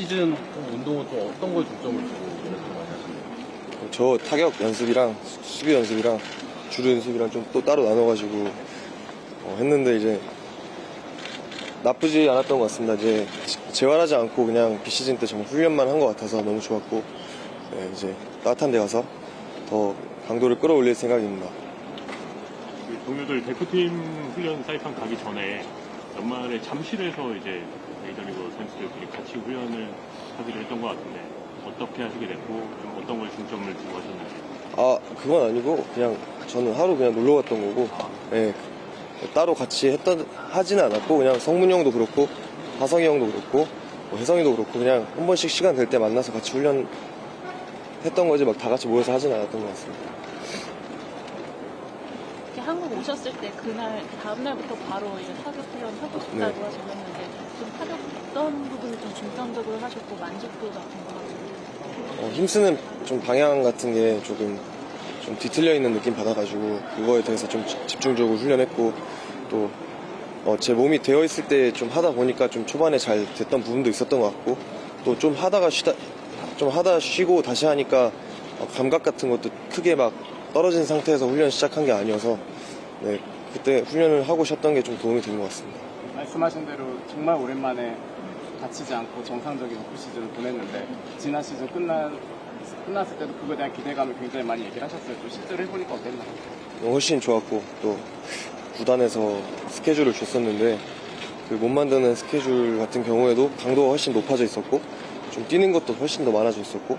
비시즌 운동은 또 어떤 걸 중점을 두고 연습을 많이 하시나요? 저 타격 연습이랑 수비 연습이랑 주루 연습이랑 좀 또 따로 나눠가지고 했는데 이제 나쁘지 않았던 것 같습니다. 이제 재활하지 않고 그냥 비시즌 때 정말 훈련만 한 것 같아서 너무 좋았고, 네, 이제 따뜻한 데 가서 더 강도를 끌어올릴 생각입니다. 동료들 대표팀 훈련 사이판 가기 전에 연말에 잠실에서 이제 메이저리그 선수들끼리 같이 훈련을 하기로 했던 것 같은데 어떻게 하시게 됐고 좀 어떤 걸 중점을 두고 하셨나요? 아, 그건 아니고 그냥 저는 하루 그냥 놀러 갔던 거고, 네, 따로 같이 하지는 않았고 그냥 성문이 형도 그렇고 하성이 형도 그렇고 뭐 혜성이도 그렇고 그냥 한 번씩 시간 될 때 만나서 같이 훈련했던 거지 막 다 같이 모여서 하지는 않았던 것 같습니다. 이렇게 한국 오셨을 때 그날 다음 날부터 바로 이제 타격 훈련 하고 싶다고 네. 하셨는데 좀 타격 어떤 부분을 좀 중점적으로 하셨고 만족도가 궁금하고. 힘쓰는 좀 방향 같은 게 조금 좀 뒤틀려 있는 느낌 받아가지고 그거에 대해서 좀 집중적으로 훈련했고 또 제 몸이 되어 있을 때 좀 하다 보니까 좀 초반에 잘 됐던 부분도 있었던 것 같고 또 좀 하다 쉬고 다시 하니까 감각 같은 것도 크게 막 떨어진 상태에서 훈련 시작한 게 아니어서 네, 그때 훈련을 하고 쉬었던 게 좀 도움이 된 것 같습니다. 말씀하신 대로 정말 오랜만에 다치지 않고 정상적인 오프 시즌을 보냈는데 지난 시즌 끝났을 때도 그거에 대한 기대감을 굉장히 많이 얘기를 하셨어요. 또 실제로 해보니까 어땠나요? 훨씬 좋았고 또 구단에서 스케줄을 줬었는데 그 못 만드는 스케줄 같은 경우에도 강도가 훨씬 높아져 있었고 좀 뛰는 것도 훨씬 더 많아져 있었고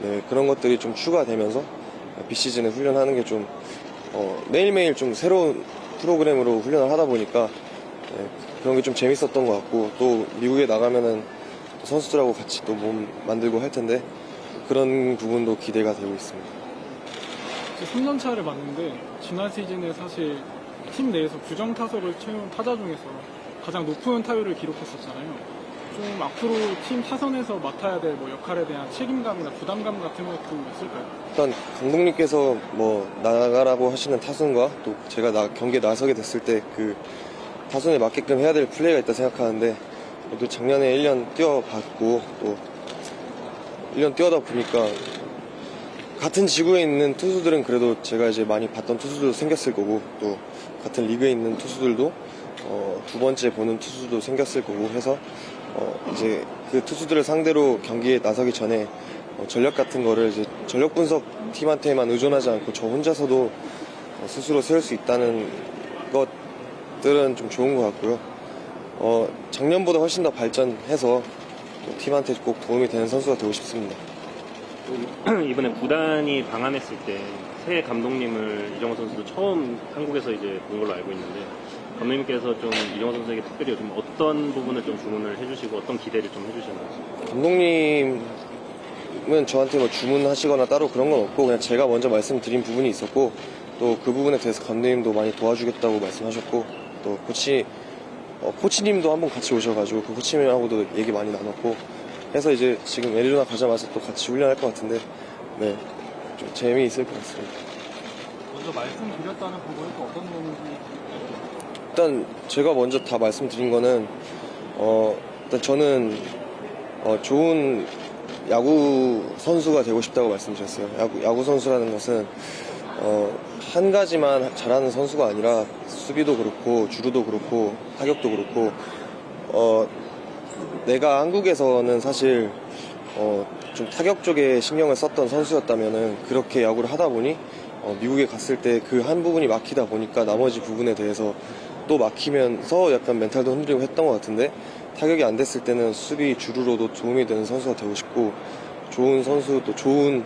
네, 그런 것들이 좀 추가되면서 비시즌에 훈련하는 게 좀 매일매일 좀 새로운 프로그램으로 훈련을 하다 보니까 네, 그런 게 좀 재밌었던 것 같고 또 미국에 나가면은 또 선수들하고 같이 또 몸 만들고 할 텐데 그런 부분도 기대가 되고 있습니다. 3년 차를 맞는데 지난 시즌에 사실 팀 내에서 규정 타석을 채운 타자 중에서 가장 높은 타율을 기록했었잖아요. 좀 앞으로 팀 타선에서 맡아야 될 뭐 역할에 대한 책임감이나 부담감 같은 것도 있을까요? 일단 감독님께서 뭐 나가라고 하시는 타순과 또 제가 경기에 나서게 됐을 때 그 타순에 맞게끔 해야 될 플레이가 있다 생각하는데 또 작년에 1년 뛰어봤고 또 1년 뛰어다 보니까 같은 지구에 있는 투수들은 그래도 제가 이제 많이 봤던 투수들도 생겼을 거고 또 같은 리그에 있는 투수들도 두 번째 보는 투수도 생겼을 거고 해서 이제 그 투수들을 상대로 경기에 나서기 전에 전력 같은 거를 이제 전력 분석 팀한테만 의존하지 않고 저 혼자서도 스스로 세울 수 있다는 것들은 좀 좋은 것 같고요. 작년보다 훨씬 더 발전해서 또 팀한테 꼭 도움이 되는 선수가 되고 싶습니다. 이번에 구단이 방한했을 때 새 감독님을 이정호 선수도 처음 한국에서 이제 본 걸로 알고 있는데 감독님께서 좀 이정호 선수에게 특별히 좀 어떤 부분을 좀 주문을 해주시고 어떤 기대를 좀 해주셨나요? 감독님은 저한테 뭐 주문하시거나 따로 그런 건 없고 그냥 제가 먼저 말씀드린 부분이 있었고 또 그 부분에 대해서 감독님도 많이 도와주겠다고 말씀하셨고 또 코치님도 한번 같이 오셔가지고 그 코치님하고도 얘기 많이 나눴고 해서 이제 지금 애리조나 가자마자 또 같이 훈련할 것 같은데 네, 좀 재미있을 것 같습니다. 먼저 말씀드렸다는 부분은 또 어떤 부분인지. 일단 제가 먼저 다 말씀드린 거는 일단 저는 좋은 야구 선수가 되고 싶다고 말씀드렸어요. 야구 선수라는 것은 한 가지만 잘하는 선수가 아니라 수비도 그렇고 주루도 그렇고 타격도 그렇고 내가 한국에서는 사실 좀 타격 쪽에 신경을 썼던 선수였다면은 그렇게 야구를 하다 보니 미국에 갔을 때 그 한 부분이 막히다 보니까 나머지 부분에 대해서 또 막히면서 약간 멘탈도 흔들리고 했던 것 같은데 타격이 안 됐을 때는 수비 주루로도 도움이 되는 선수가 되고 싶고 좋은 선수 또 좋은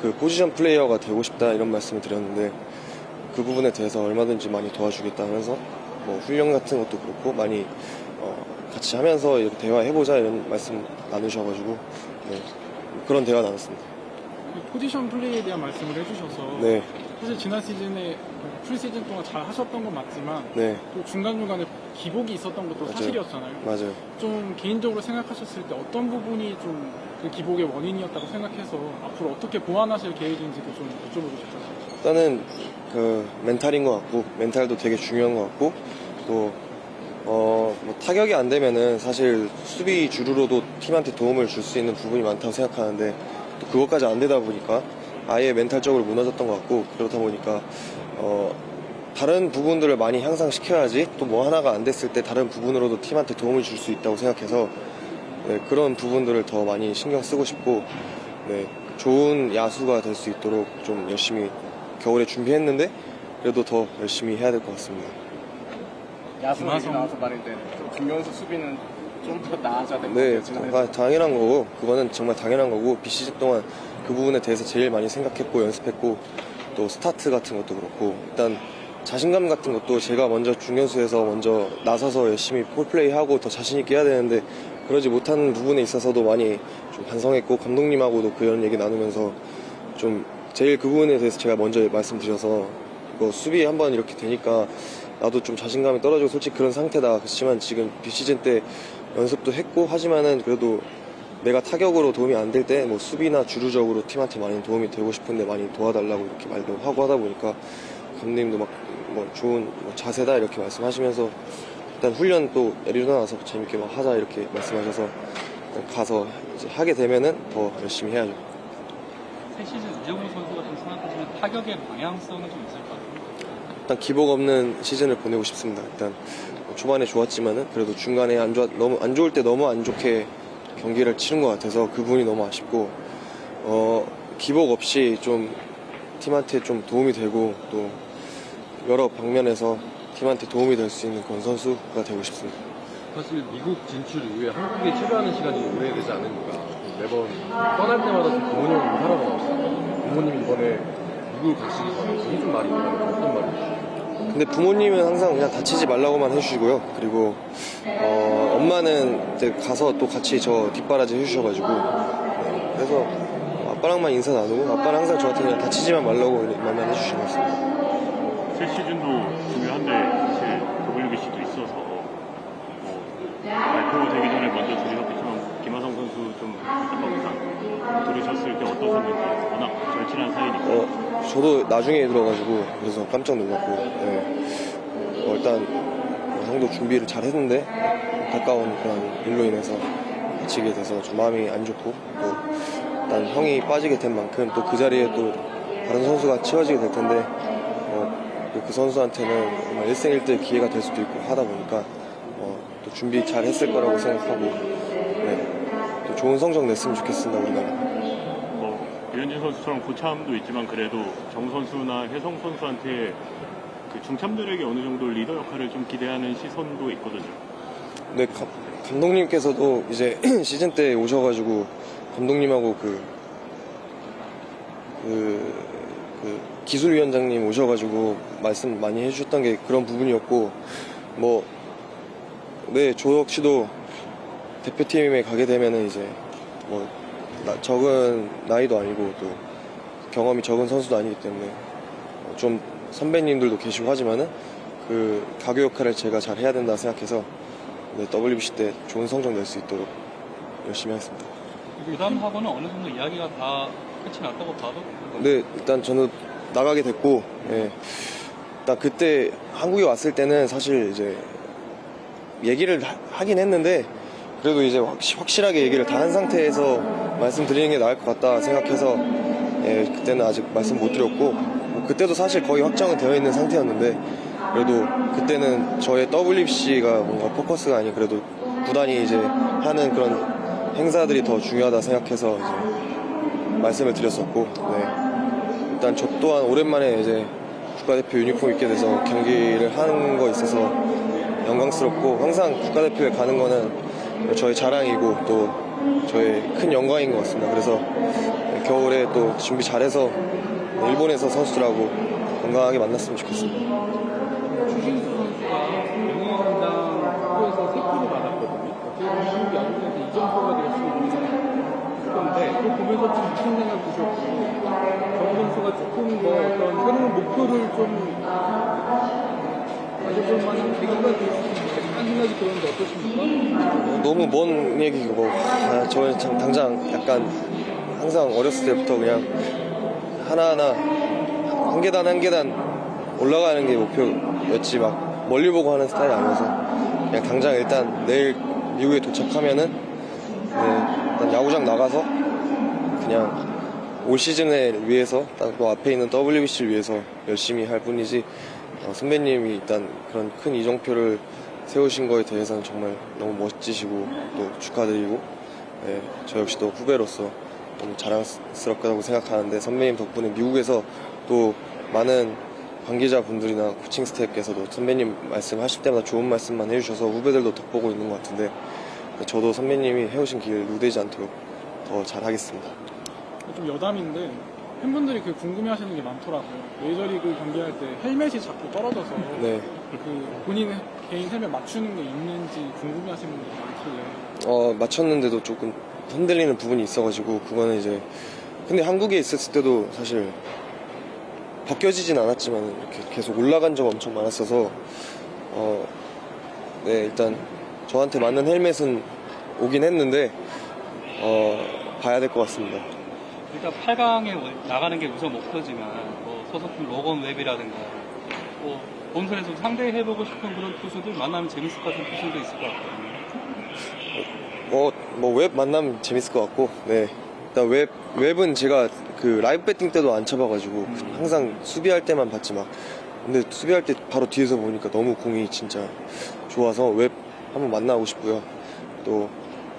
그 포지션 플레이어가 되고 싶다 이런 말씀을 드렸는데 그 부분에 대해서 얼마든지 많이 도와주겠다 하면서 뭐 훈련 같은 것도 그렇고 많이 같이 하면서 이렇게 대화해보자 이런 말씀 나누셔가지고 네, 그런 대화 나눴습니다. 포지션 플레이에 대한 말씀을 해주셔서 네. 사실 지난 시즌에 프리시즌 동안 잘 하셨던 건 맞지만 네. 또 중간중간에 기복이 있었던 것도 맞아요. 사실이었잖아요. 맞아요. 좀 개인적으로 생각하셨을 때 어떤 부분이 좀 그 기복의 원인이었다고 생각해서 앞으로 어떻게 보완하실 계획인지도 좀 여쭤보고 싶어요. 일단은 그 멘탈인 것 같고 멘탈도 되게 중요한 것 같고 또 뭐 타격이 안 되면은 사실 수비 주루로도 팀한테 도움을 줄 수 있는 부분이 많다고 생각하는데 또 그것까지 안 되다 보니까 아예 멘탈적으로 무너졌던 것 같고 그러다 보니까 다른 부분들을 많이 향상시켜야지 또 뭐 하나가 안 됐을 때 다른 부분으로도 팀한테 도움을 줄 수 있다고 생각해서 네, 그런 부분들을 더 많이 신경 쓰고 싶고 네, 좋은 야수가 될 수 있도록 좀 열심히 겨울에 준비했는데 그래도 더 열심히 해야 될 것 같습니다. 야수 얘기 나와서 말인데 중견수 수비는 좀 더 나아져야 될 것 네, 같아요. 지난해. 당연한 거고 그거는 정말 당연한 거고 비시즌 동안 그 부분에 대해서 제일 많이 생각했고 연습했고 또 스타트 같은 것도 그렇고 일단 자신감 같은 것도 제가 먼저 중견수에서 먼저 나서서 열심히 폴플레이하고 더 자신 있게 해야 되는데 그러지 못하는 부분에 있어서도 많이 좀 반성했고 감독님하고도 그런 얘기 나누면서 좀 제일 그 부분에 대해서 제가 먼저 말씀드려서 이거 수비 한번 이렇게 되니까 나도 좀 자신감이 떨어지고 솔직히 그런 상태다. 그렇지만 지금 비시즌 때 연습도 했고 하지만은 그래도 내가 타격으로 도움이 안 될 때 뭐 수비나 주루적으로 팀한테 많이 도움이 되고 싶은데 많이 도와달라고 이렇게 말도 하고 하다 보니까 감독님도 막 뭐 좋은 자세다 이렇게 말씀하시면서 일단 훈련 또 일어나서 재밌게 막 하자 이렇게 말씀하셔서 가서 이제 하게 되면은 더 열심히 해야죠. 새 시즌 이정우 선수가 좀 생각하시는 타격의 방향성은 좀 있을 것 같아요. 일단 기복 없는 시즌을 보내고 싶습니다. 일단 초반에 좋았지만은 그래도 중간에 너무 안 좋을 때 너무 안 좋게 경기를 치른 것 같아서 그 부분이 너무 아쉽고 기복 없이 좀 팀한테 좀 도움이 되고 또 여러 방면에서 팀한테 도움이 될 수 있는 그런 선수가 되고 싶습니다. 사실 미국 진출 이후에 한국에 체류하는 시간이 오래되지 않으니까 매번 떠날 때마다 좀 부모님을 인사하러 나왔어요. 부모님이 이번에 미국을 가시기 전에 해준 말이 있다면 어떤 말이에요? 근데 부모님은 항상 그냥 다치지 말라고만 해주시고요. 그리고 엄마는 이제 가서 또 같이 저 뒷바라지 해주셔가지고 그래서 아빠랑만 인사 나누고 아빠는 항상 저한테 그냥 다치지만 말라고 말만 해주신 것 같습니다. 새 시즌도 중요한데 사실 WBC도 있어서 발표되기 전에 먼저 들으셨겠지만 김하성 선수 좀 안타까운 들으셨을 때 어떠셨는지 워낙 절친한 사이니까 저도 나중에 들어가지고 그래서 깜짝 놀랐고 일단 형도 준비를 잘 했는데 가까운 그런 일로 인해서 다치게 돼서 좀 마음이 안 좋고 또 일단 형이 빠지게 된 만큼 또 그 자리에 또 다른 선수가 채워지게 될 텐데 그 선수한테는 정말 일생일대 기회가 될 수도 있고 하다 보니까 또 준비 잘 했을 거라고 생각하고 또 좋은 성적 냈으면 좋겠습니다. 우리나라. 류현진 선수처럼 고참도 있지만 그래도 정 선수나 혜성 선수한테 그 중참들에게 어느 정도 리더 역할을 좀 기대하는 시선도 있거든요. 네, 감독님께서도 이제 시즌 때 오셔가지고 감독님하고 그 기술위원장님 오셔가지고 말씀 많이 해주셨던 게 그런 부분이었고 저 역시도 대표팀에 가게 되면은 이제 적은 나이도 아니고 또 경험이 적은 선수도 아니기 때문에 좀 선배님들도 계시고 하지만은 그 가교 역할을 제가 잘 해야 된다 생각해서 WBC 때 좋은 성적 낼 수 있도록 열심히 하겠습니다. 부담하고는 어느 정도 이야기가 다 끝이 났다고 봐도? 네, 일단 저는 나가게 됐고, 일단 그때 한국에 왔을 때는 사실 이제 얘기를 하긴 했는데 그래도 이제 확실하게 얘기를 다 한 상태에서 말씀드리는 게 나을 것 같다 생각해서 그때는 아직 말씀 못 드렸고 그때도 사실 거의 확정은 되어 있는 상태였는데 그래도 그때는 저의 WBC가 뭔가 포커스가 아닌 그래도 구단이 이제 하는 그런 행사들이 더 중요하다 생각해서 이제 말씀을 드렸었고 일단 저 또한 오랜만에 이제 국가대표 유니폼 입게 돼서 경기를 하는 거 있어서 영광스럽고 항상 국가대표에 가는 거는 저의 자랑이고 또 저의 큰 영광인 것 같습니다. 그래서 겨울에 또 준비 잘해서 일본에서 선수들하고 건강하게 만났으면 좋겠습니다. 추신수 선수가 명예위원장 후보에서 3표를 받았거든요. 어떻게 보면 한국 야구에서 2점표가 될 수 있는 건데 그거 보면서 좀 무슨 생각 드셨고 정 선수가 조금 어떤 새로운 목표를 좀 가져볼 만한 계기가 될 수 있겠다는 생각이 들었는데 어떠십니까? 너무 먼 얘기고 저는 참 당장 약간 항상 어렸을 때부터 그냥 하나하나 한 계단 한 계단 올라가는 게 목표였지 막 멀리 보고 하는 스타일이 아니어서 그냥 당장 일단 내일 미국에 도착하면은 일단 야구장 나가서 그냥 올 시즌을 위해서 또 앞에 있는 WBC를 위해서 열심히 할 뿐이지 선배님이 일단 그런 큰 이정표를 세우신 거에 대해서는 정말 너무 멋지시고 또 축하드리고 저 역시 또 후배로서 너무 자랑스럽다고 생각하는데 선배님 덕분에 미국에서 또 많은 관계자분들이나 코칭 스태프께서도 선배님 말씀하실 때마다 좋은 말씀만 해주셔서 후배들도 덕보고 있는 것 같은데 저도 선배님이 해오신 길 누대지 않도록 더 잘하겠습니다. 좀 여담인데 팬분들이 그 궁금해하시는 게 많더라고요. 메이저리그 경기할 때 헬멧이 자꾸 떨어져서 네. 그 본인 개인 헬멧 맞추는 게 있는지 궁금해하시는 분들이 많길래 맞췄는데도 조금 흔들리는 부분이 있어가지고 그거는 이제 근데 한국에 있었을 때도 사실 벗겨지진 않았지만 이렇게 계속 올라간 적 엄청 많았어서 네 일단 저한테 맞는 헬멧은 오긴 했는데 봐야 될 것 같습니다. 일단 8강에 나가는 게 우선 목표지만 뭐 소속팀 로건 웹이라든가 뭐 본선에서 상대해보고 싶은 그런 투수들 만나면 재밌을 것 같은 투수도 있을 것 같거든요. 뭐 웹 만나면 재밌을 것 같고, 네. 일단 웹은 제가 그 라이브 배팅 때도 안 쳐봐가지고 항상 수비할 때만 봤지 막. 근데 수비할 때 바로 뒤에서 보니까 너무 공이 진짜 좋아서 웹 한번 만나고 싶고요. 또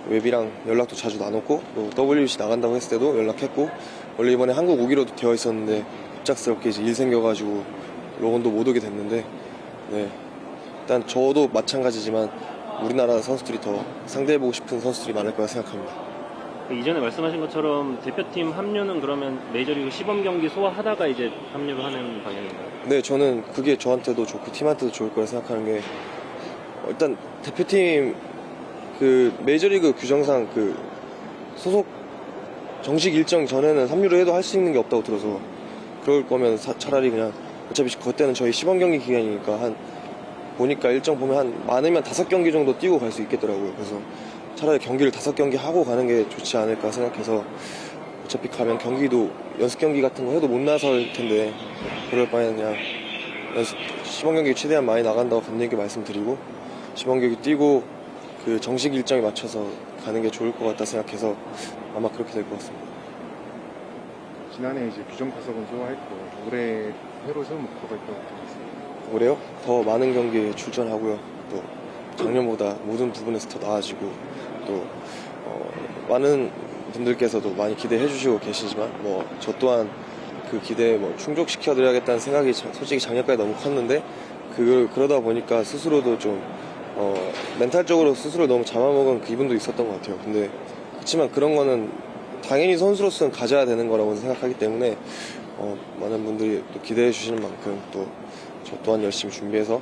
웹이랑 연락도 자주 나눴고, 또 WBC 나간다고 했을 때도 연락했고, 원래 이번에 한국 오기로도 되어 있었는데 갑작스럽게 이제 일 생겨가지고 로건도 못 오게 됐는데, 네. 일단 저도 마찬가지지만 우리나라 선수들이 더 상대해보고 싶은 선수들이 많을 거라 생각합니다. 이전에 말씀하신 것처럼 대표팀 합류는 그러면 메이저리그 시범 경기 소화하다가 이제 합류를 하는 방향인가요? 네, 저는 그게 저한테도 좋고 팀한테도 좋을 거라 생각하는 게 일단 대표팀 그 메이저리그 규정상 그 소속 정식 일정 전에는 합류를 해도 할 수 있는 게 없다고 들어서 그럴 거면 차라리 그냥 어차피 그때는 저희 시범 경기 기간이니까 한 보니까 일정 보면 한 많으면 5경기 정도 뛰고 갈 수 있겠더라고요. 그래서 차라리 경기를 5경기 하고 가는 게 좋지 않을까 생각해서 어차피 가면 경기도 연습 경기 같은 거 해도 못 나설 텐데 그럴 바에는 그냥 시범 경기 최대한 많이 나간다고 감독님께 말씀드리고 시범 경기 뛰고 그 정식 일정에 맞춰서 가는 게 좋을 것 같다 생각해서 아마 그렇게 될 것 같습니다. 지난해 이제 규정 타석은 소화했고 올해 새로 세운 목표가 있다고 들었습니다. 올해요? 더 많은 경기에 출전하고요. 또 작년보다 모든 부분에서 더 나아지고 또 많은 분들께서도 많이 기대해 주시고 계시지만 뭐 저 또한 그 기대에 뭐 충족시켜 드려야겠다는 생각이 솔직히 작년까지 너무 컸는데 그러다 보니까 스스로도 좀 멘탈적으로 스스로 너무 잡아먹은 기분도 있었던 것 같아요. 근데 그렇지만 그런 거는 당연히 선수로서는 가져야 되는 거라고 생각하기 때문에 많은 분들이 또 기대해 주시는 만큼 또 저 또한 열심히 준비해서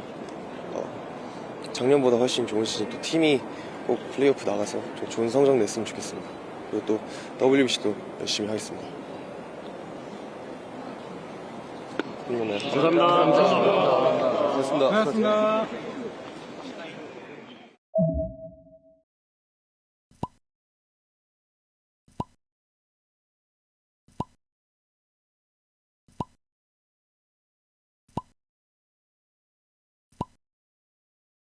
작년보다 훨씬 좋은 시즌 또 팀이 꼭 플레이오프 나가서 좀 좋은 성적 냈으면 좋겠습니다. 그리고 또 WBC도 열심히 하겠습니다. 감사합니다. 고맙습니다. 고맙습니다.